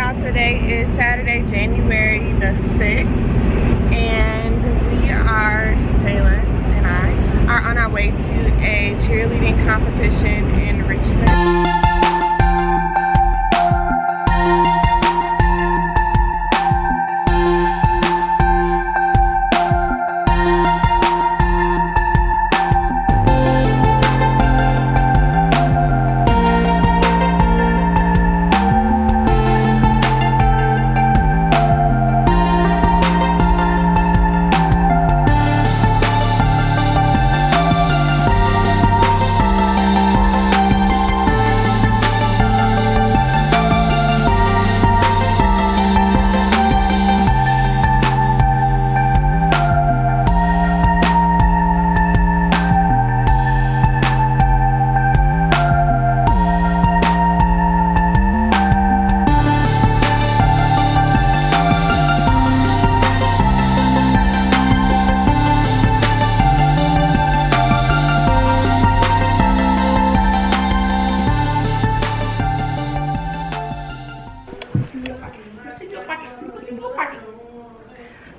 y'all, today is Saturday, January the 6th, and Taylor and I are on our way to a cheerleading competition in Richmond.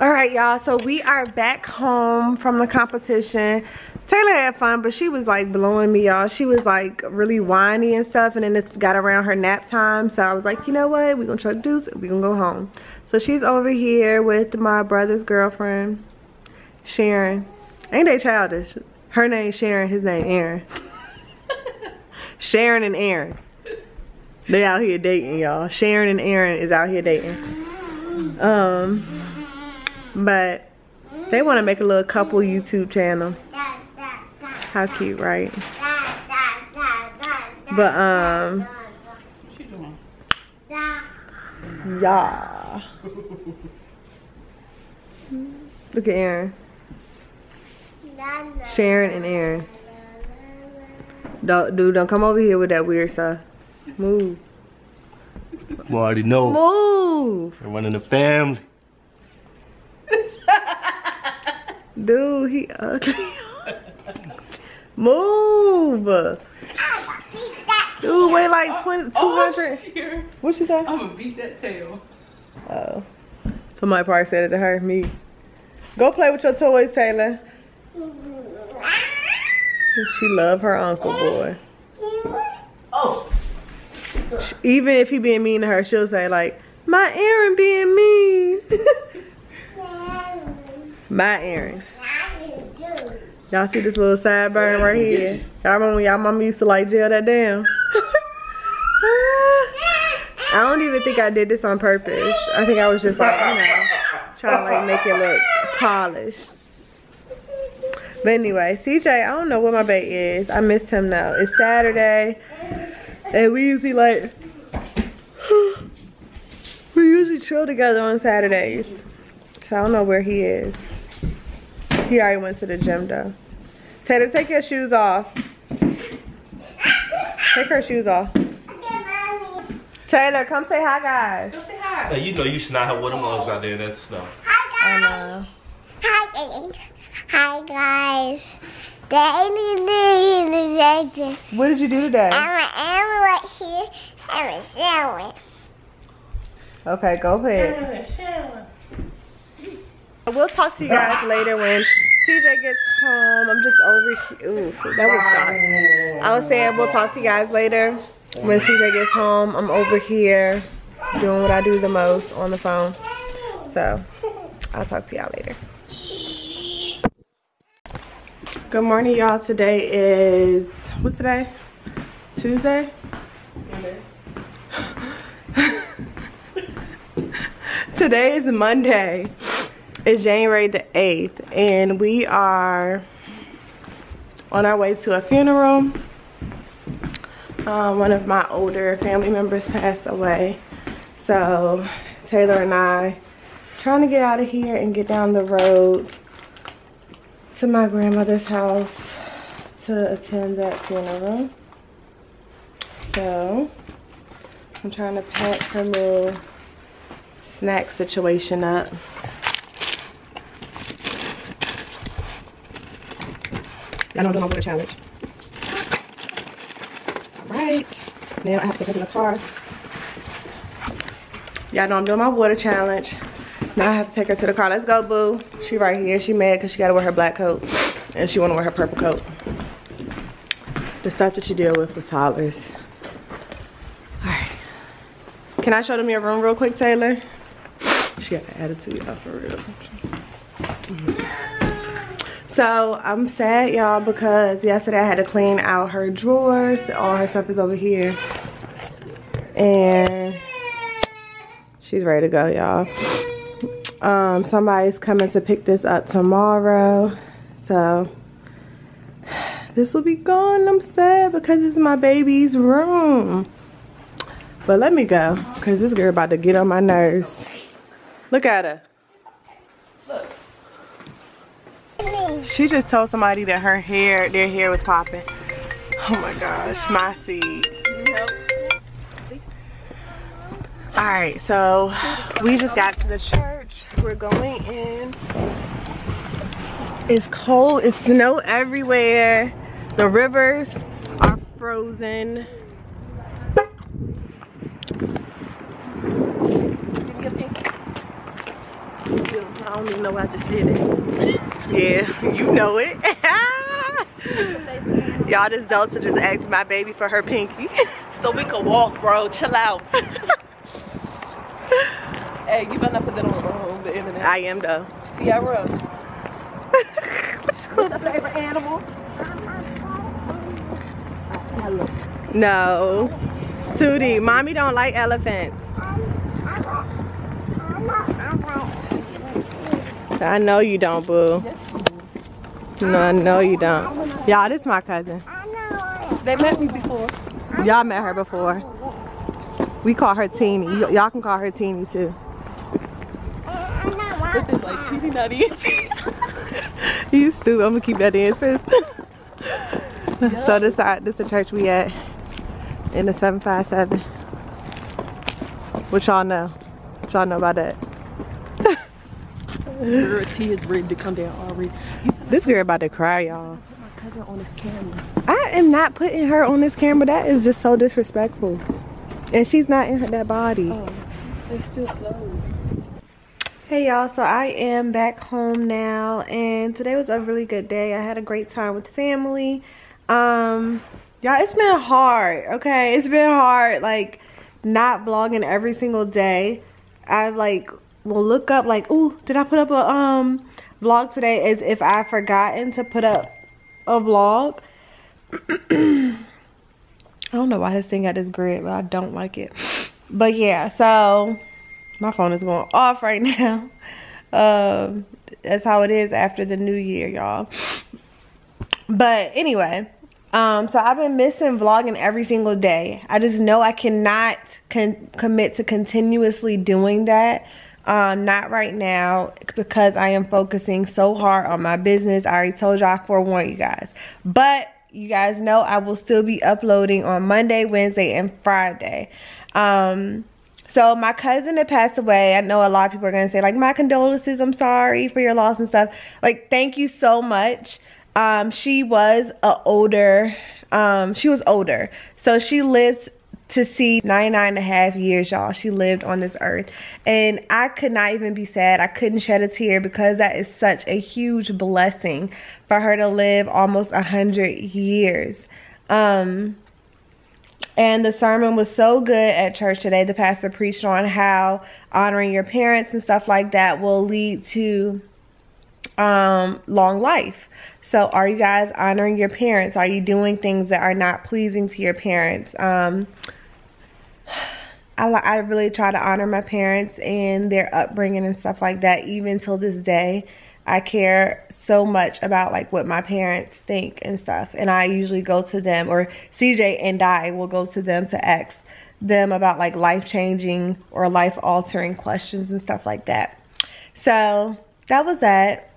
Alright y'all, so we are back home from the competition. Taylor had fun, but she was like blowing me, y'all. She was like really whiny and stuff, and then it got around her nap time, so I was like, you know what, we're gonna try to do it, we're gonna go home. So she's over here with my brother's girlfriend, Sharon. Ain't they childish? Her name's Sharon, his name Aaron. Sharon and Aaron. They out here dating, y'all. Sharon and Aaron is out here dating. But they want to make a little couple YouTube channel. How cute, right? But yeah. Look at Aaron. Sharon and Aaron. Don't come over here with that weird stuff. Move. Well, I already know. Move. They're one in the family. Dude, he ugly. Move. Dude, weigh like 200. Oh, what you say? I'm gonna beat that tail. Oh. Somebody probably said it to her, me. Go play with your toys, Taylor. She love her uncle, boy. Oh. Even if he being mean to her, she'll say like, my Aaron being mean. My Aaron. Y'all see this little sideburn right here? Y'all remember when y'all mama used to like gel that down? I don't even think I did this on purpose. I think I was just like, you know, trying to like make it look polished. But anyway, CJ, I don't know what my bait is. I missed him now. It's Saturday. And we usually like, we usually chill together on Saturdays. So I don't know where he is. He already went to the gym though. Taylor, take your shoes off. Take her shoes off. Taylor, come say hi, guys. Go say hi. Hey, you know you should not have one of them mugs out there. That's stuff. I know. Hi guys. What did you do today? I'm right here. I'm showering. Okay, go ahead. We'll talk to you guys later when CJ gets home. I'm just over here. Ooh, that was dark. I was saying we'll talk to you guys later when CJ gets home. I'm over here doing what I do the most, on the phone. So I'll talk to y'all later. Good morning, y'all. Today is, what's today? Tuesday? Today is Monday. It's January the 8th, and we are on our way to a funeral. One of my older family members passed away, so Taylor and I trying to get out of here and get down the road to my grandmother's house to attend that funeral. So I'm trying to pack her little snack situation up. Y'all know I'm doing my water challenge. Alright. Now I have to take her to the car. Y'all know I'm doing my water challenge. Now I have to take her to the car. Let's go, boo. She right here. She mad because she got to wear her black coat. And she want to wear her purple coat. The stuff that you deal with toddlers. Alright. Can I show them your room real quick, Taylor? She got an attitude, y'all, for real. So, I'm sad, y'all, because yesterday I had to clean out her drawers. All her stuff is over here. And she's ready to go, y'all. Somebody's coming to pick this up tomorrow. So, this will be gone. I'm sad because it's my baby's room. But let me go, because this girl about to get on my nerves. Look at her. Look. She just told somebody that their hair was popping. Oh my gosh, my seed. Alright, so we just got to the church. We're going in. It's cold, it's snow everywhere. The rivers are frozen. I don't even know why I just said it. Yeah, you know it. Y'all, this Delta just asked my baby for her pinky. So we can walk, bro. Chill out. Hey, you better not put that on the internet. I am though. Tierra. What's your favorite animal? No. Tootie, mommy don't like elephants. I know you don't, boo. No, I know you don't. Y'all, this is my cousin. They met me before. Y'all met her before. We call her Teeny. Y'all can call her Teeny too. But they like Teeny, not easy. You stupid. I'm gonna keep that in too. So this is the church we at in the 757. What y'all know? What y'all know about that? Girl, T is ready to come down already. This girl about to cry, y'all. Put my cousin on this camera. I am not putting her on this camera. That is just so disrespectful. And she's not in that body. Oh, they still closed. Hey y'all, so I am back home now, and today was a really good day. I had a great time with family. Y'all, it's been hard, okay? It's been hard, like, not vlogging every single day. I will look up like, ooh, did I put up a vlog today, as if I've forgotten to put up a vlog. I don't know why this thing got this grid, but I don't like it. But yeah, so my phone is going off right now. That's how it is after the new year, y'all. But anyway, so I've been missing vlogging every single day. I just know I cannot commit to continuously doing that. Not right now, because I am focusing so hard on my business. I already told y'all, I forewarned you guys. But you guys know I will still be uploading on Monday, Wednesday, and Friday. So my cousin that passed away, I know a lot of people are going to say, like, my condolences, I'm sorry for your loss and stuff. Like, thank you so much. She was older. So she lived to see 99.5 years, y'all. She lived on this earth. And I could not even be sad. I couldn't shed a tear, because that is such a huge blessing for her to live almost 100 years. And the sermon was so good at church today. The pastor preached on how honoring your parents and stuff like that will lead to long life. So are you guys honoring your parents? Are you doing things that are not pleasing to your parents? I really try to honor my parents and their upbringing and stuff like that. Even till this day, I care so much about like what my parents think and stuff. And I usually go to them, or CJ and I will go to them to ask them about like life-changing or life-altering questions and stuff like that. So that was that.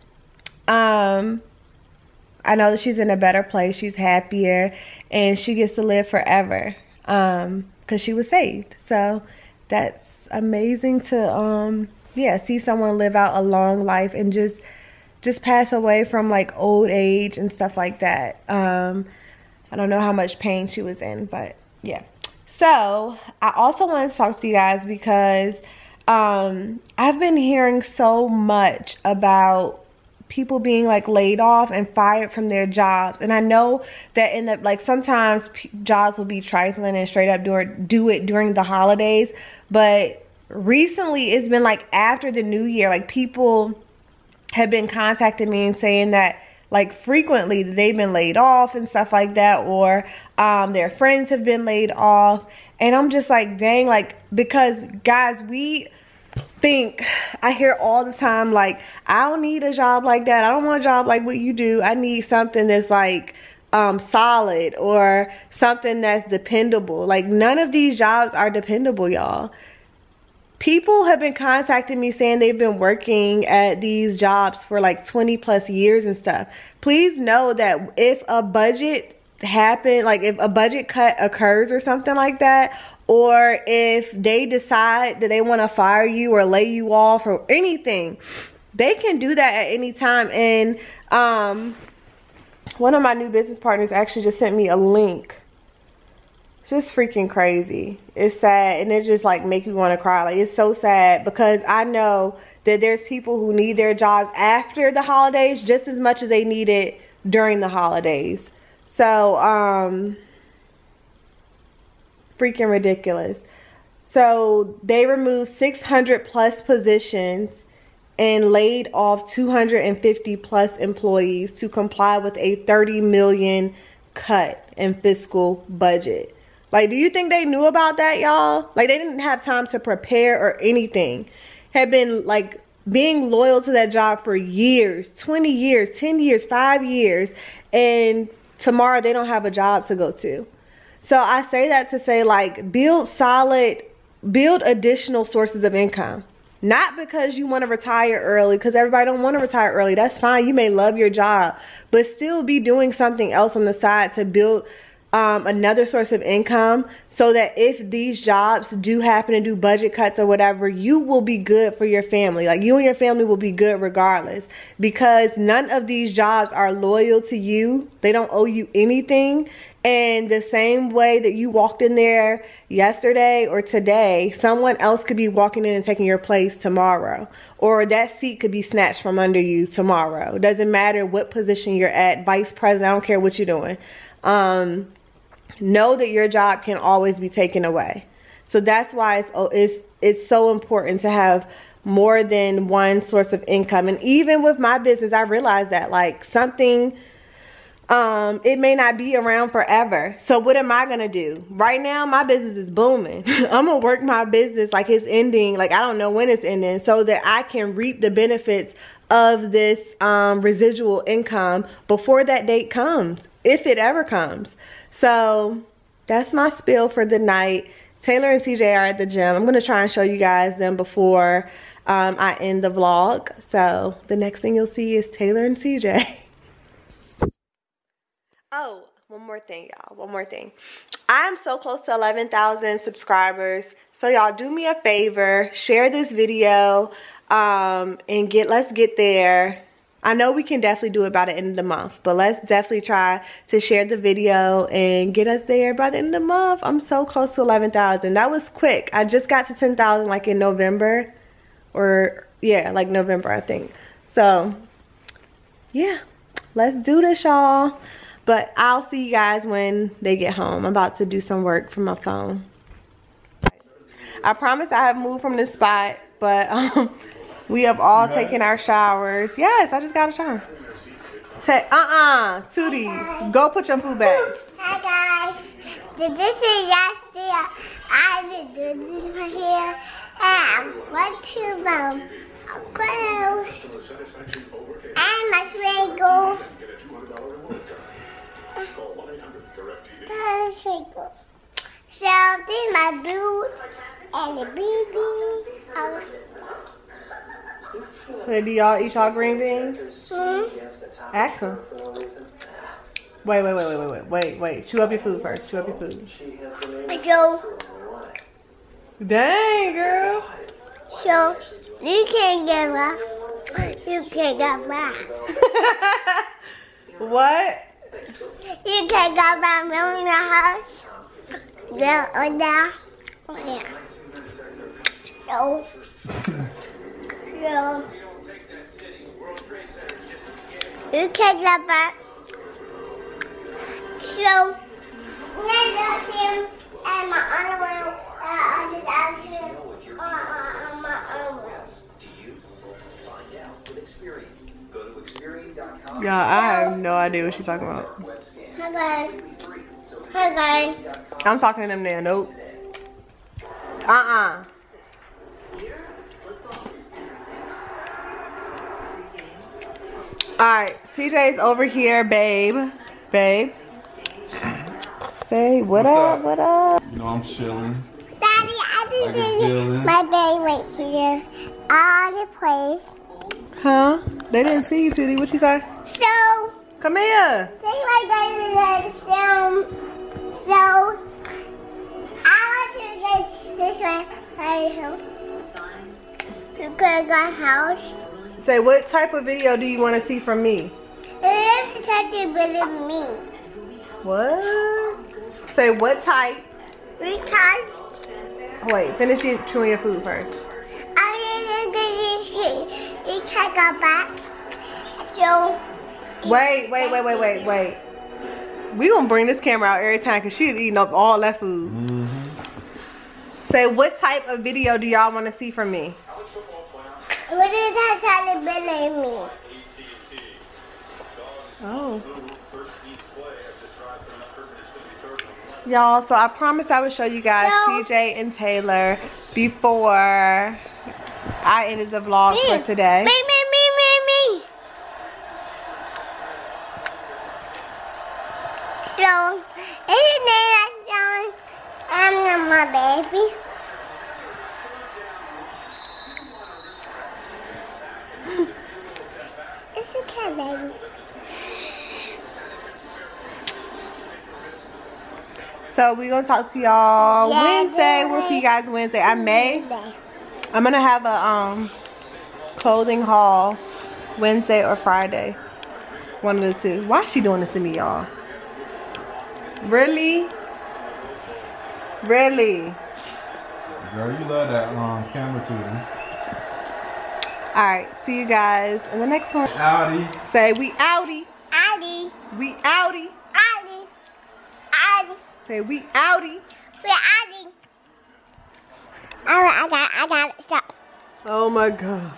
I know that she's in a better place. She's happier, and she gets to live forever because she was saved. So that's amazing to yeah, see someone live out a long life and just pass away from like old age and stuff like that. I don't know how much pain she was in, but yeah. So I also wanted to talk to you guys because I've been hearing so much about people being like laid off and fired from their jobs, and I know that in the like sometimes jobs will be trifling and straight up do it during the holidays, but recently it's been like after the new year, like people have been contacting me and saying that like frequently they've been laid off and stuff like that, or their friends have been laid off. And I'm just like, dang, like, because guys, we think, I hear all the time, like, I don't need a job like that. I don't want a job like what you do. I need something that's like solid or something that's dependable. Like, none of these jobs are dependable, y'all. People have been contacting me saying they've been working at these jobs for like 20 plus years and stuff. Please know that if a budget happen, like if a budget cut occurs or something like that, or if they decide that they want to fire you or lay you off or anything, they can do that at any time. And one of my new business partners actually just sent me a link. Just freaking crazy. It's sad, and it just like make me want to cry. Like, it's so sad because I know that there's people who need their jobs after the holidays just as much as they need it during the holidays. So freaking ridiculous. So they removed 600 plus positions and laid off 250 plus employees to comply with a 30 million cut in fiscal budget. Like, do you think they knew about that, y'all? Like, they didn't have time to prepare or anything. Had been like being loyal to that job for years, 20 years, 10 years, 5 years, and tomorrow they don't have a job to go to. So I say that to say, like, build additional sources of income. Not because you want to retire early, because everybody don't want to retire early. That's fine. You may love your job, but still be doing something else on the side to build another source of income, so that if these jobs do happen to do budget cuts or whatever, you will be good for your family. Like, you and your family will be good regardless, because none of these jobs are loyal to you. They don't owe you anything. And the same way that you walked in there yesterday or today, someone else could be walking in and taking your place tomorrow, or that seat could be snatched from under you tomorrow. It doesn't matter what position you're at, vice president, I don't care what you're doing. Know that your job can always be taken away. So that's why it's so important to have more than one source of income. And even with my business, I realized that, like, something, it may not be around forever. So what am I gonna do? Right now, my business is booming. I'm gonna work my business like it's ending, like I don't know when it's ending, so that I can reap the benefits of this residual income before that date comes, if it ever comes. So that's my spiel for the night. Taylor and CJ are at the gym. I'm going to try and show you guys them before I end the vlog. So the next thing you'll see is Taylor and CJ. Oh, one more thing, y'all. One more thing. I'm so close to 11,000 subscribers. So y'all do me a favor. Share this video and let's get there. I know we can definitely do it by the end of the month, but let's definitely try to share the video and get us there by the end of the month. I'm so close to 11,000. That was quick. I just got to 10,000 like in November, or yeah, like November, I think. So yeah, let's do this, y'all. But I'll see you guys when they get home. I'm about to do some work from my phone. I promise I have moved from this spot, but we have all taken our showers. Yes, I just got a shower. Tootie, go put your food back. Hi guys, this is yesterday. I did this right here. What to go? And my swaggle. So this is my blue and the baby. So do y'all eat y'all green beans? Ask them. Wait. Chew up your food first. Chew up your food. So, dang, girl. so you can't get back. You can't get back. What? You can't get back in the house. There or there. Or there. So. You take that back. So, that's him and my underwear. I did actually my underwear. Yeah, I have no idea what she's talking about. Hi guys. Hi guys. I'm talking to them now. Nope. Alright, CJ's over here, babe. Babe, what up? What up? You know I'm chilling. Daddy, I Like just a did villain. my baby right here. On the place. Huh? They didn't see you, Tillie. What you say? So, Come here. take my baby so I want to get this way. To my house. Say, what type of video do you want to see from me? It is such a bit me. What? Say, what type? Retard. Wait, finish chewing your food first. I didn't you take a back. So. Wait. We gonna bring this camera out every time because she's eating up all that food. Say, what type of video do y'all want to see from me? What is that trying to believe me? Oh. Y'all, so I promised I would show you guys CJ and Taylor before I ended the vlog for today. Me. So, isn't that I'm my baby? It's okay, baby. So we're gonna talk to y'all Wednesday. We'll see you guys Wednesday. I'm gonna have a clothing haul Wednesday or Friday. One of the two. Why is she doing this to me, y'all? Really? Really? Girl, you love that camera too, man. Alright, see you guys in the next one. Howdy. Say we outie. Outie. We outie. Outie. Outie. Say we outie. We're outie. I got it. Stop. Oh my god.